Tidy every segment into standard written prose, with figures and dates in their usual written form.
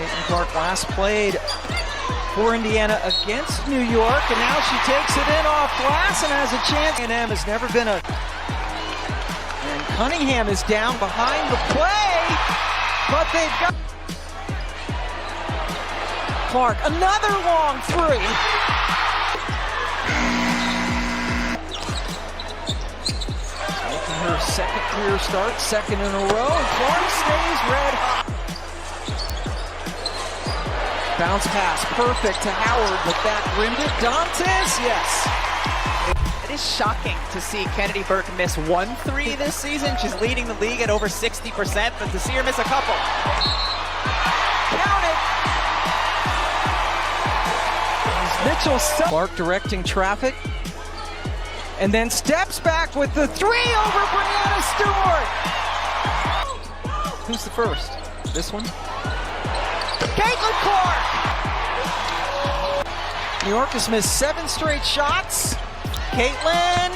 Caitlin Clark last played for Indiana against New York, and now she takes it in off glass and has a chance. A&M has never been a... And Cunningham is down behind the play, but they've got... Clark, another long three. Making her second career start, second in a row, and Clark stays red hot. Bounce pass, perfect to Howard, but that rimmed it. Dantes, yes. It is shocking to see Kennedy Burke miss 1 3 this season. She's leading the league at over 60%, but to see her miss a couple. Count it! Mitchell Clark directing traffic, and then steps back with the three over Brianna Stewart. Who's the first? This one? Caitlin Clark! New York has missed 7 straight shots. Caitlin!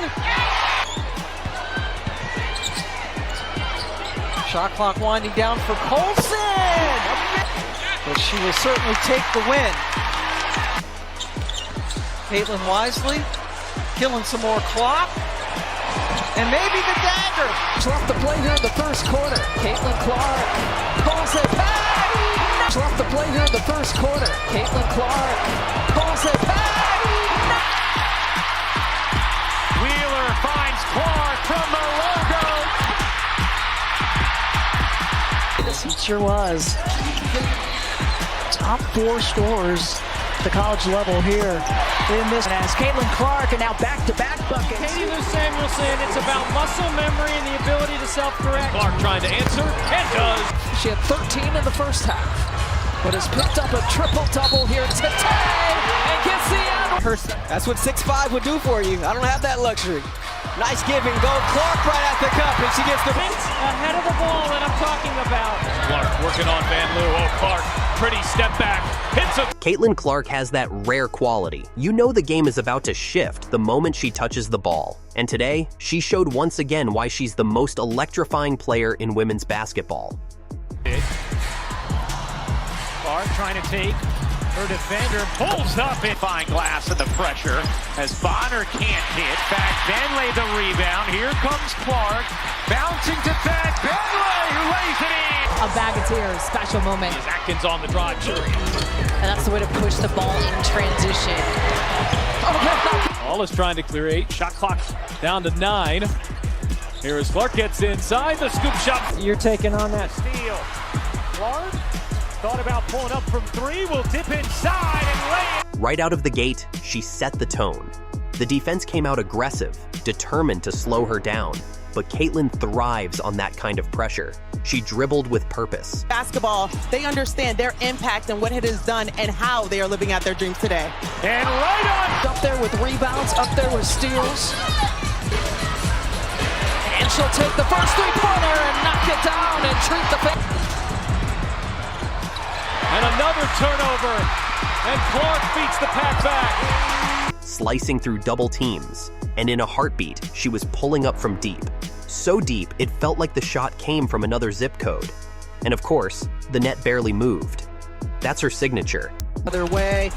Shot clock winding down for Colson! But she will certainly take the win. Caitlin wisely, killing some more clock. And maybe the dagger. She left the play here in the first quarter. Caitlin Clark calls it back. She left the play here in the first quarter. Caitlin Clark calls it back. Wheeler finds Clark from the logo. Yes, it sure was. Top 4 scorers at the college level here in this. And as Caitlin Clark and now back-to-back buckets. Katie Lou Samuelson, it's about muscle memory and the ability to self-correct. Clark trying to answer, and does. She had 13 in the first half, but has picked up a triple-double here today and gets the end. That's what 6'5" would do for you. I don't have that luxury. Nice give and go. Clark right at the cup, and she gets the... Ahead of the ball that I'm talking about. Clark working on Van Loo. Oh, Clark, pretty step back. Hits a... Caitlin Clark has that rare quality. You know the game is about to shift the moment she touches the ball. And today, she showed once again why she's the most electrifying player in women's basketball. Clark trying to take her defender, pulls up in fine glass in the pressure as Bonner can't hit. Back Benley the rebound. Here comes Clark, bouncing to back Benley, who lays it in. A bag of tears, special moment. As Atkins on the drive, And that's the way to push the ball in transition. All is trying to clear 8. Shot clock down to 9. Here as Clark gets inside, the scoop shot. You're taking on that. Steal. Clark thought about pulling up from 3, will dip inside and lay it. Right out of the gate, she set the tone. The defense came out aggressive, determined to slow her down. But Caitlin thrives on that kind of pressure. She dribbled with purpose. Basketball, they understand their impact and what it has done and how they are living out their dreams today. And right on. Up there with rebounds, up there with steals. And she'll take the first three-pointer and knock it down and treat the... And another turnover. And Clark beats the pack back. Slicing through double teams. And in a heartbeat, she was pulling up from deep. So deep, it felt like the shot came from another zip code. And of course, the net barely moved. That's her signature. Other way,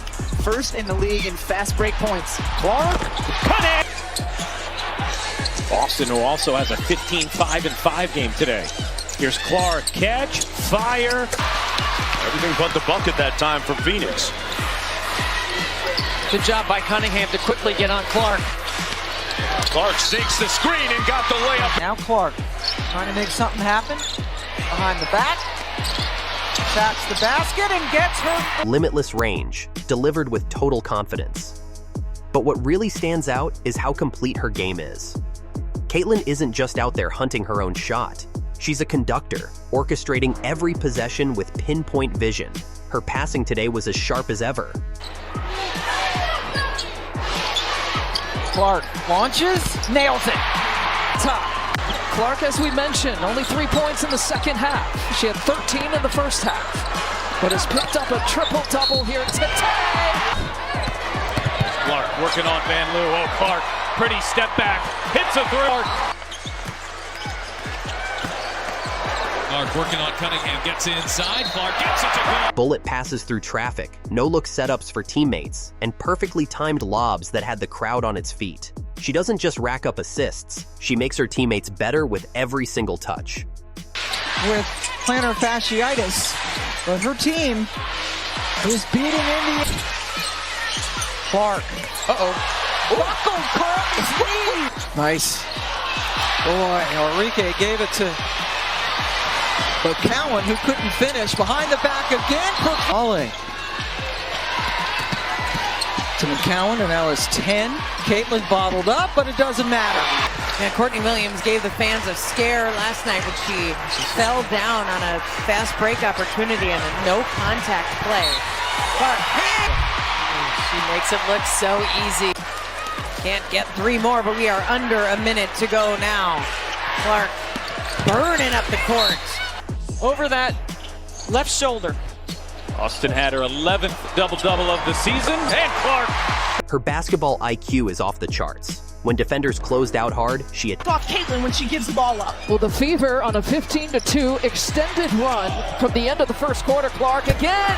first in the league in fast break points. Clark, cut it! Austin, who also has a 15-5-5 game today. Here's Clark, catch, fire. Everything but the bucket that time from Phoenix. Good job by Cunningham to quickly get on Clark. Clark sinks the screen and got the layup. Now Clark trying to make something happen. Behind the back. Taps the basket and gets her. Limitless range, delivered with total confidence. But what really stands out is how complete her game is. Caitlin isn't just out there hunting her own shot. She's a conductor, orchestrating every possession with pinpoint vision. Her passing today was as sharp as ever. Clark launches, nails it. Top. Clark, as we mentioned, only 3 points in the second half. She had 13 in the first half, but has picked up a triple-double here today. Clark working on Van Loo. Oh, Clark, pretty step back, hits a three. Clark working on Cunningham, gets inside, Clark gets it to go. Bullet passes through traffic, no-look setups for teammates, and perfectly timed lobs that had the crowd on its feet. She doesn't just rack up assists, she makes her teammates better with every single touch. With plantar fasciitis, but her team is beating Indiana. Clark. Buckled Clark's knee. Nice. Boy, Enrique gave it to McCowan, who couldn't finish. Behind the back again for Ollie. To McCowan, and now it's 10. Caitlin bottled up, but it doesn't matter. And Courtney Williams gave the fans a scare last night when she fell down on a fast break opportunity and a no contact play. But she makes it look so easy. Can't get 3 more, but we are under a minute to go now. Clark burning up the court. Over that left shoulder. Austin had her 11th double-double of the season, and Clark. Her basketball IQ is off the charts. When defenders closed out hard, she had Off Caitlin when she gives the ball up. Well, the Fever on a 15-2 extended run from the end of the first quarter. Clark again.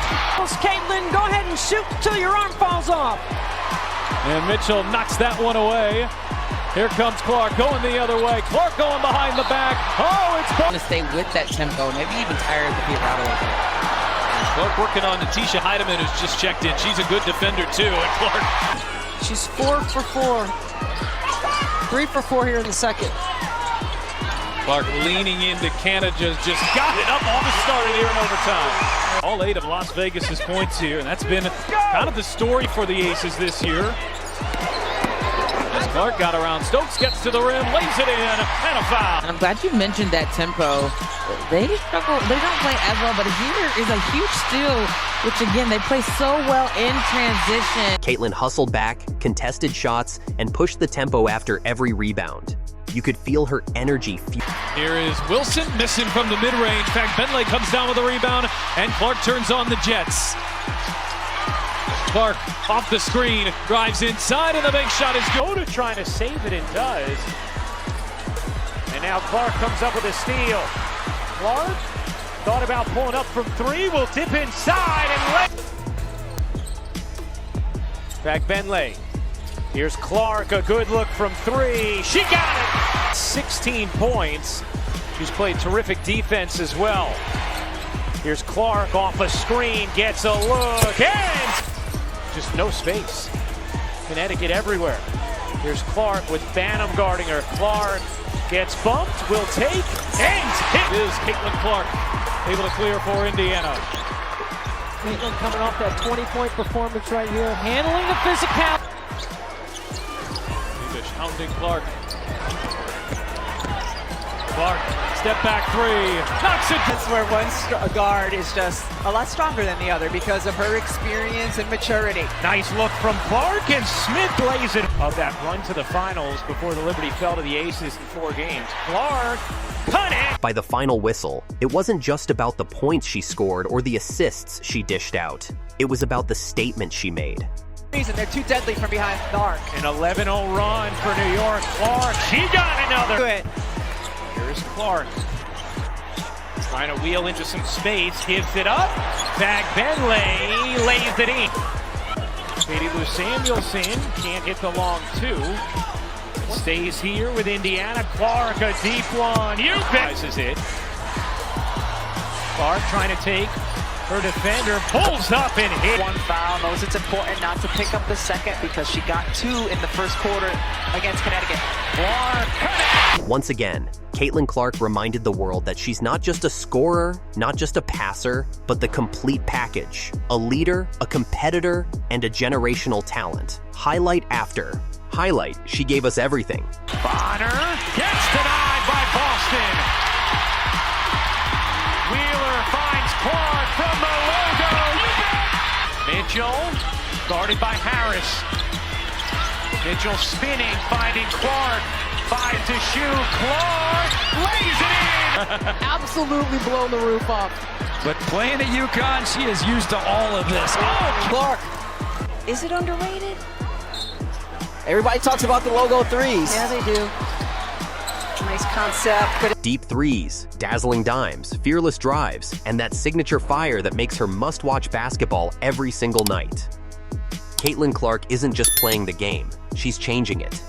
Caitlin, go ahead and shoot till your arm falls off. And Mitchell knocks that one away. Here comes Clark going the other way. Clark going behind the back. Oh, it's To stay with that tempo, maybe even tire the Fever out a little bit. Clark working on Natisha Heidemann, who's just checked in. She's a good defender, too. And Clark. She's 4 for 4. 3 for 4 here in the second. Clark leaning into Canada, just got it up, almost started here in overtime. All 8 of Las Vegas's points here, and that's been kind of the story for the Aces this year. As Clark got around, Stokes gets to the rim, lays it in, and a foul. I'm glad you mentioned that tempo. They struggle, they don't play as well, but here is a huge steal, which again, they play so well in transition. Caitlin hustled back, contested shots, and pushed the tempo after every rebound. You could feel her energy. Here is Wilson, missing from the mid-range. In fact, Bentley comes down with a rebound, and Clark turns on the Jets. Clark off the screen, drives inside, and the big shot is good. Oda trying to save it and does. And now Clark comes up with a steal. Clark thought about pulling up from 3, will dip inside and back Bentley. Here's Clark, a good look from 3. She got it! 16 points. She's played terrific defense as well. Here's Clark off a screen, gets a look, and just no space. Connecticut everywhere. Here's Clark with Banham guarding her. Clark gets bumped, will take, and hit. Is Caitlin Clark able to clear for Indiana. Caitlin coming off that 20-point performance right here, handling the physicality. Hounding Clark. Clark, step back 3, knocks it. That's where one guard is just a lot stronger than the other because of her experience and maturity. Nice look from Clark, and Smith lays it. Of that run to the finals before the Liberty fell to the Aces in 4 games. Clark, cut it! By the final whistle, it wasn't just about the points she scored or the assists she dished out. It was about the statement she made. They're too deadly from behind the arc. An 11-0 run for New York. Clark, she got another. Good. Here's Clark. Trying to wheel into some space, gives it up. Zach Bentley lays it in. Katie Lou Samuelson can't hit the long 2. Stays here with Indiana. Clark, a deep one. You bet. It. Clark trying to take her defender, pulls up and hit. 1 foul, knows it's important not to pick up the second because she got 2 in the first quarter against Connecticut. Clark. Once again, Caitlin Clark reminded the world that she's not just a scorer, not just a passer, but the complete package. A leader, a competitor, and a generational talent. Highlight after highlight, she gave us everything. Bonner gets denied by Boston. Wheeler finds Clark from the logo. Mitchell, guarded by Harris. Mitchell spinning, finding Clark. 5 to shoot. Clark lays it in. Absolutely blown the roof off. But playing at UConn, she is used to all of this. Oh, Clark. Is it underrated? Everybody talks about the logo 3s. Yeah, they do. Nice concept, but Deep threes, dazzling dimes, fearless drives, and that signature fire that makes her must-watch basketball every single night. Caitlin Clark isn't just playing the game, she's changing it.